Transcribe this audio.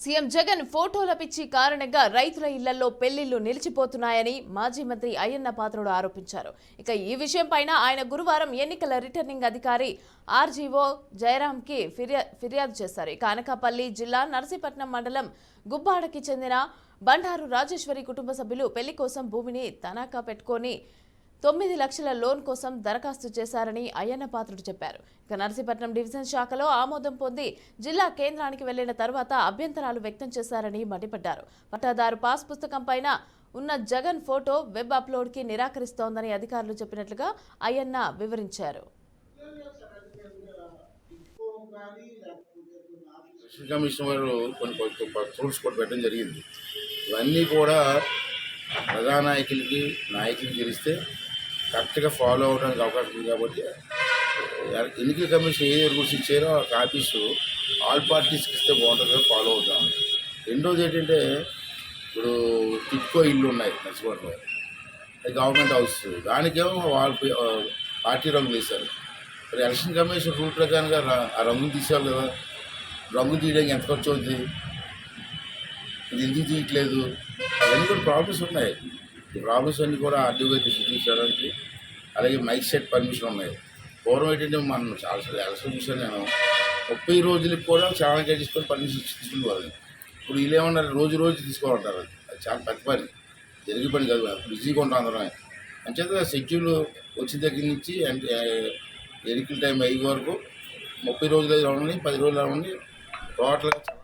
CM Jagan ఫోటోల పిచ్చి కారణంగా రైతుల ఇళ్లలో పెళ్లిళ్లు నిలిచిపోతున్నాయని మాజీ మంత్రి అయ్యన్న పాత్రుడు ఆరోపించారు. ఇక ఈ విషయంపైన ఆయన గురువారం ఎన్నికల రిటర్నింగ్ అధికారి ఆర్జీఓ జయరాంకి ఫిర్యాదు చేశారు. ఇక అనకాపల్లి జిల్లా నర్సీపట్నం మండలం గుబ్బాడకి చెందిన బండారు రాజేశ్వరి కుటుంబ సభ్యులు పెళ్లి కోసం భూమిని తనఖా పెట్టుకొని 9 లక్షల లోన్ కోసం దరఖాస్తు చేశారని అయ్యన్న పాత్రుడు చెప్పారు. ఇక నర్సీపట్నం డివిజన్ శాఖలో ఆమోదం పొంది జిల్లా కేంద్రానికి వెళ్లిన తర్వాత అభ్యంతరాలు వ్యక్తం చేశారని మండిపడ్డారు. పట్టాదారు పాస్ పుస్తకం పైన ఉన్న జగన్ ఫోటో వెబ్ అప్లోడ్ కి నిరాకరిస్తోందని అధికారులు చెప్పినట్లుగా అయ్యన్న వివరించారు. ఇవన్నీ కూడా ప్రజానాయకులకి నాయకులకి తెలిస్తే కరెక్ట్గా ఫాలో అవడానికి అవకాశం ఉంది. కాబట్టి ఎన్నికల కమిషన్ ఏ రూల్స్ ఇచ్చారో ఆ కాపీస్ ఆల్ పార్టీస్కి ఇస్తే బాగుంటుందో ఫాలో అవుతాం. రెండోది ఏంటంటే, ఇప్పుడు టిట్కో ఇల్లు ఉన్నాయి నర్సిపట్నంలో, అది గవర్నమెంట్ హౌస్, దానికేమో వాళ్ళు పార్టీ రంగులు వేశారు. మరి ఎలక్షన్ కమిషన్ రూల్ ప్రకారంగా ఆ రంగులు తీసేవాళ్ళు కదా. రంగు తీయడానికి ఎంత ఖర్చు అవుతుంది, ఇది ఎందుకు తీయట్లేదు, అవన్నీ కూడా ప్రాబ్లమ్స్ ఉన్నాయి. ఈ ప్రాబ్లమ్స్ అన్నీ కూడా ఆర్డీఓ తీసుకోవడానికి, అలాగే మైక్ సెట్ పర్మిషన్ ఉన్నాయి. పూర్వం ఏంటంటే మనం చాలా ఎలక్షన్ చూసాను నేను, 30 రోజులకి కూడా చాలా తీసుకొని పర్మిషన్ తీసుకునేవాళ్ళు. ఇప్పుడు వీళ్ళు ఏమన్నారు, రోజు తీసుకోవాలంటారు. అది చాలా పెద్ద పని, జరిగే పని కాదు, బిజీగా ఉంటాం అందరం. అంచేత షెడ్యూల్ వచ్చిన దగ్గర నుంచి అంటే ఎన్నికల టైం అయ్యే వరకు 30 రోజులు అవ్వండి, 10 రోజులు అవ్వండి, టోటల్గా